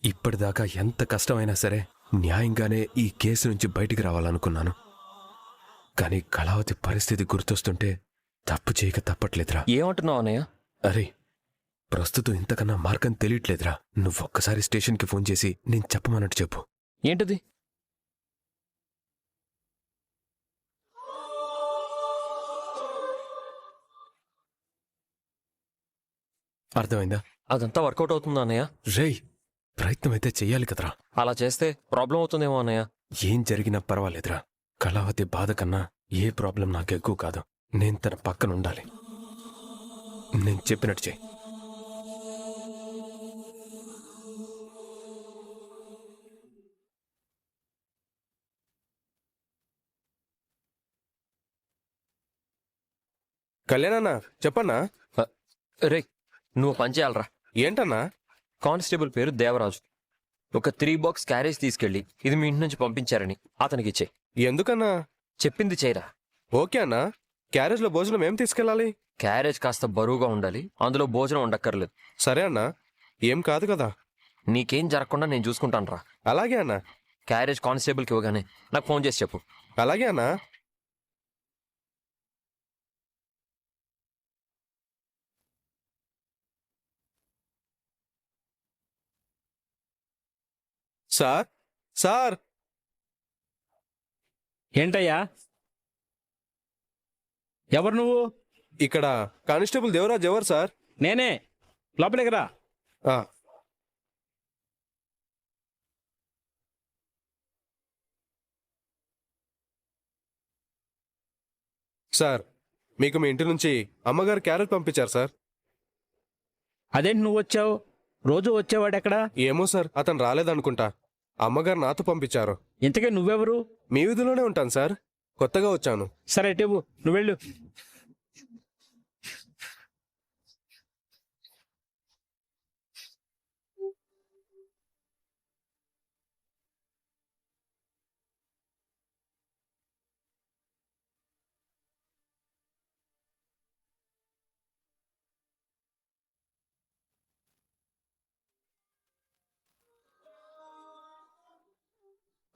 ఇప్పటిదాకా ఎంత కష్టమైనా సరే న్యాయంగానే ఈ కేసు నుంచి బయటికి రావాలనుకున్నాను. కానీ కళావతి పరిస్థితి గుర్తొస్తుంటే తప్పు చేయక తప్పట్లేదురా. ఏమంటున్నావు అన్నయ్య? అరే, ప్రస్తుతం ఇంతకన్నా మార్గం తెలియట్లేదురా. నువ్వొక్కసారి స్టేషన్కి ఫోన్ చేసి నేను చెప్పమన్నట్టు చెప్పు. ఏంటది? అర్థమైందా? అదంతా వర్కౌట్ అవుతుందా అన్నయ్య? రేయ్, ప్రయత్నం అయితే చెయ్యాలి కదరా. అలా చేస్తే ప్రాబ్లం అవుతుందేమో అన్నయ్య. ఏం జరిగినా పర్వాలేదురా. కళావతి బాధ కన్నా ఏ ప్రాబ్లం నాకెక్కువ కాదు. నేను తన పక్కన ఉండాలి. నేను చెప్పినట్టు చెయ్యి. కళ్యాణన్నా, చెప్పన్నా. రే, నువ్వు పని చేయాలరా. ఏంటన్నా? కానిస్టేబుల్ పేరు దేవరాజు. ఒక 3 బాక్స్ క్యారేజ్ తీసుకెళ్ళి ఇది మీ ఇంటి నుంచి పంపించారని అతనికి ఇచ్చే. ఎందుకన్నా? చెప్పింది చేయరా. ఓకే అన్నా. క్యారేజ్లో భోజనం ఏం తీసుకెళ్ళాలి? క్యారేజ్ కాస్త బరువుగా ఉండాలి, అందులో భోజనం ఉండక్కర్లేదు. సరే అన్నా, ఏం కాదు కదా. నీకేం జరగకుండా నేను చూసుకుంటాను రా. అలాగే అన్నా. క్యారేజ్ కానిస్టేబుల్కి ఇవ్వగానే నాకు ఫోన్ చేసి చెప్పు. అలాగే అన్నా. Sir, sir. ఏంటయ్యా? ఎవరు నువ్వు? ఇక్కడ కానిస్టేబుల్ దేవరాజ్. ఎవరు సార్? నేనే. లోపలికి రా. ఆ, సార్, మీకు మీ ఇంటి నుంచి అమ్మగారు క్యారెట్ పంపించారు సార్. అదేంటి నువ్వు వచ్చావు? రోజు వచ్చేవాడు ఎక్కడా? ఏమో సార్, అతను రాలేదనుకుంటా. అమ్మగారు నాతో పంపించారు. ఇంతకీ నువ్వెవరు? మీ వీధిలోనే ఉంటాను సార్. కొత్తగా వచ్చాను. సరే టివ్వు, నువ్వు వెళ్ళు.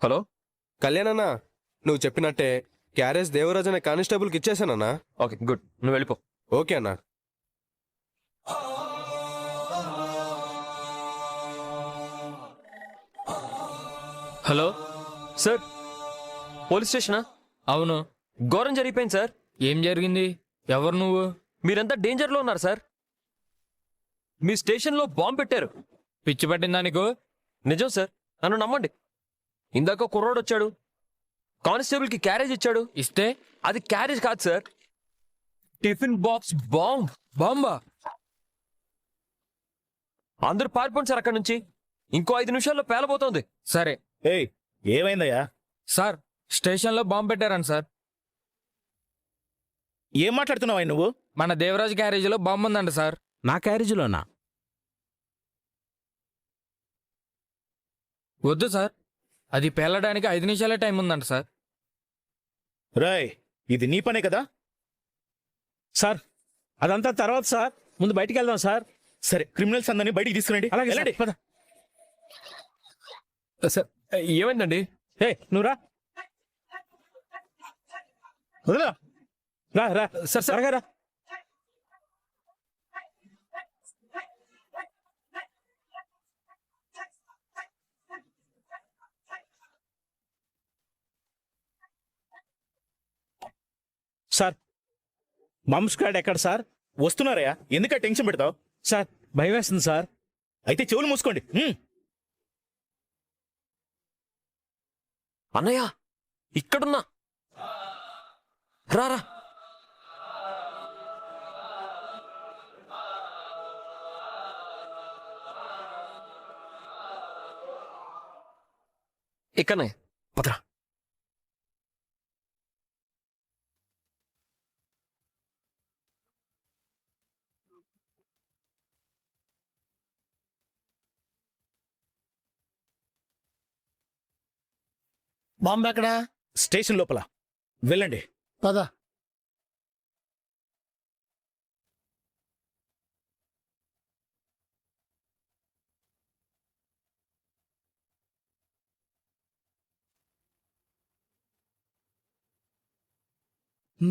హలో. కళ్యాణన్నా, నువ్వు చెప్పినట్టే క్యారేజ్ దేవరాజ్ అనే కానిస్టేబుల్కి ఇచ్చేసానన్నా. Okay, good. నువ్వు వెళ్ళిపో. ఓకే అన్నా. హలో సార్, పోలీస్ స్టేషనా? అవును. ఘోరం జరిగిపోయింది సార్. ఏం జరిగింది? ఎవరు నువ్వు? మీరంతా డేంజర్లో ఉన్నారు సార్. మీ స్టేషన్లో బాంబు పెట్టారు. పిచ్చి పట్టిందా నీకు? నిజం సార్, నన్ను నమ్మండి. ఇందాక కుర్రోడు వచ్చాడు, కానిస్టేబుల్కి క్యారేజ్ ఇచ్చాడు. ఇస్తే అది క్యారేజ్ కాదు సార్, టిఫిన్ బాక్స్ బాంబ్. బాంబా? అందరూ పారిపోండి సార్ అక్కడి నుంచి. ఇంకో 5 నిమిషాల్లో పేలబోతోంది. సరే. ఏయ్, ఏమైందయ్యా? సార్, స్టేషన్లో బాంబు పెట్టారని సార్. ఏం మాట్లాడుతున్నావా నువ్వు? మన దేవరాజ్ క్యారేజీలో బాంబు ఉందంట సార్. నా క్యారేజీలోనా? వద్దు సార్, అది పేలడానికి 5 నిమిషాలే టైం ఉందంట సార్. రాయ్, ఇది నీ పనే కదా? సార్, అదంతా తర్వాత సార్. ముందు బయటికి వెళ్దాం సార్. సరే, క్రిమినల్స్ అందరినీ బయటికి తీసుకురండి. అలాగే సార్. వెళ్ళండి. పద. సార్, ఏమైందండి? హే, నువ్వు రా. వదలా. రా రా సార్, త్వరగా రా. సార్, మమ్ స్క్వాడ్ ఎక్కడ సార్? వస్తున్నారయ్యా, ఎందుక టెన్షన్ పెడతావు? సార్, భయం వేస్తుంది సార్. అయితే చెవులు మూసుకోండి. అన్నయ్య, ఇక్కడున్నా. రారా. ఇక్కడనే పదరా. బాంబు ఎక్కడా? స్టేషన్ లోపల. వెళ్ళండి. పద.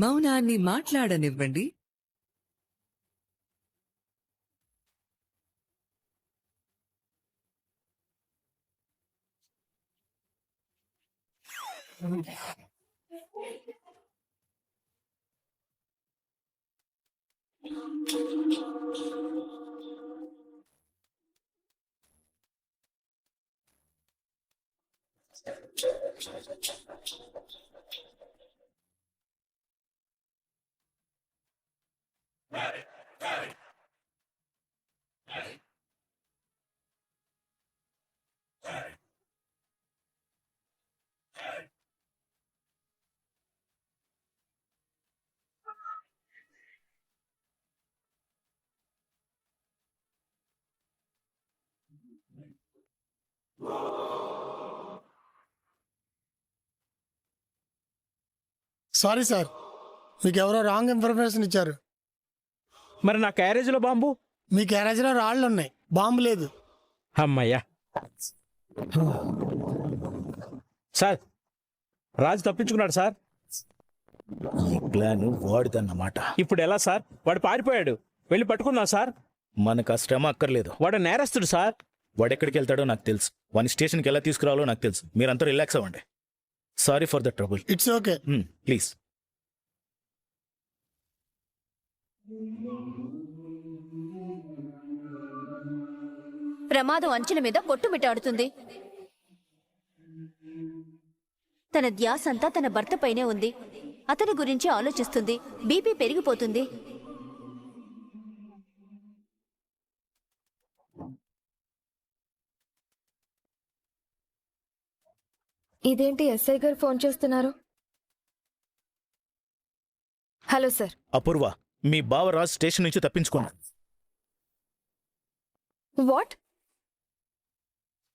మౌనాన్ని మాట్లాడనివ్వండి. సారీ సార్, మీకు ఎవరో రాంగ్ ఇన్ఫర్మేషన్ ఇచ్చారు. మరి నా క్యారేజీలో బాంబు? మీ గ్యారేజ్లో రాళ్ళు ఉన్నాయి, బాంబు లేదు. అమ్మయ్యా. సార్, రాజు తప్పించుకున్నాడు సార్. ఈ ప్లాన్ వాడిదన్నమాట. ఇప్పుడు ఎలా సార్? వాడు పారిపోయాడు. వెళ్ళి పట్టుకుందాం సార్. మనకు ఆ శ్రమ అక్కర్లేదు. వాడు నేరస్తుడు సార్. వాడెక్కడికి వెళ్తాడో నాకు తెలుసు. వాని స్టేషన్కి ఎలా తీసుకురావాలో నాకు తెలుసు. మీరంతా రిలాక్స్ అవ్వండి. Sorry for the trouble. It's okay. Please. ప్రమాదం అంచుల మీద కొట్టుమిట్టాడుతుంది. తన ధ్యాసంతా తన భర్త పైనే ఉంది. అతని గురించి ఆలోచిస్తుంది. బీపీ పెరిగిపోతుంది. ఇదేంటి ఎస్ఐ గారు ఫోన్ చేస్తున్నారు? Hello sir. అపూర్వ, మీ బావ రాజ్ స్టేషన్ నుంచి తప్పించుకున్నాడు. వాట్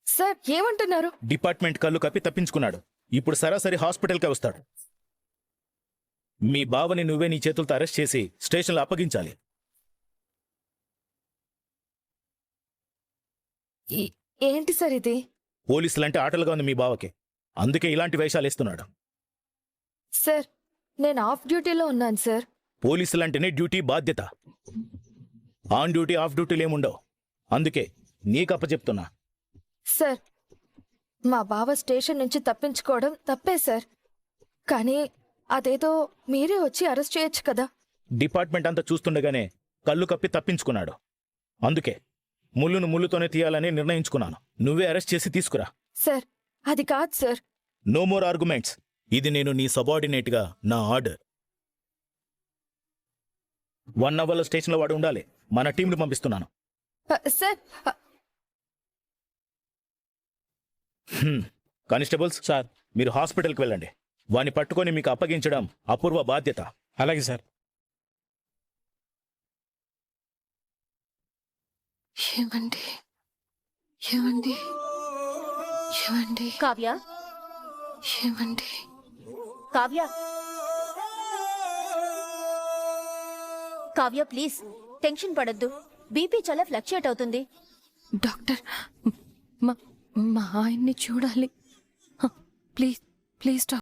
సార్, ఏమంటున్నారు? డిపార్ట్మెంట్ కళ్ళు కప్పి తప్పించుకున్నాడు. ఇప్పుడు సరాసరి హాస్పిటల్కే వస్తాడు. మీ బావని నువ్వే నీ చేతులతో అరెస్ట్ చేసి స్టేషన్లో అప్పగించాలి. ఏంటి సార్ ఇది? పోలీసులంటే ఆటలుగా ఉంది మీ బావకి. అందుకే ఇలాంటి వేషాలు వేస్తున్నాడు. సార్, నేను ఆఫ్ డ్యూటీలో ఉన్నాను సార్. పోలీసులంటేనే డ్యూటీ బాధ్యత. ఆన్ డ్యూటీ ఆఫ్ డ్యూటీలు ఏముండవు. అందుకే నీకప్ప చెప్తున్నా. సార్, మా బావ స్టేషన్ నుంచి తప్పించుకోవడం తప్పే సార్. కానీ అదేదో మీరే వచ్చి అరెస్ట్ చేయొచ్చు కదా. డిపార్ట్మెంట్ అంతా చూస్తుండగానే కళ్ళు కప్పి తప్పించుకున్నాడు. అందుకే ముళ్ళును ముళ్ళుతోనే తీయాలని నిర్ణయించుకున్నాను. నువ్వే అరెస్ట్ చేసి తీసుకురా. సార్, అది కాదు సార్. No more arguments. ఇది నేను నీ సబార్డినేట్గా నా ఆర్డర్. 1 అవర్లో స్టేషన్లో వాడు ఉండాలి. మన టీంను పంపిస్తున్నాను. సార్. Constables sir. మీరు హాస్పిటల్కి వెళ్ళండి. వాణ్ణి పట్టుకొని మీకు అప్పగించడం అపూర్వ బాధ్యత. అలాగే సార్. ఏమండి ఏమండి ఏమండి కావ్య, ఏమండి కావ్య, కావ్య ప్లీజ్ టెన్షన్ పడద్దు. బీపీ చాలా ఫ్లక్చుయేట్ అవుతుంది. డాక్టర్, మా ఆయన్ని చూడాలి. Please please doctor.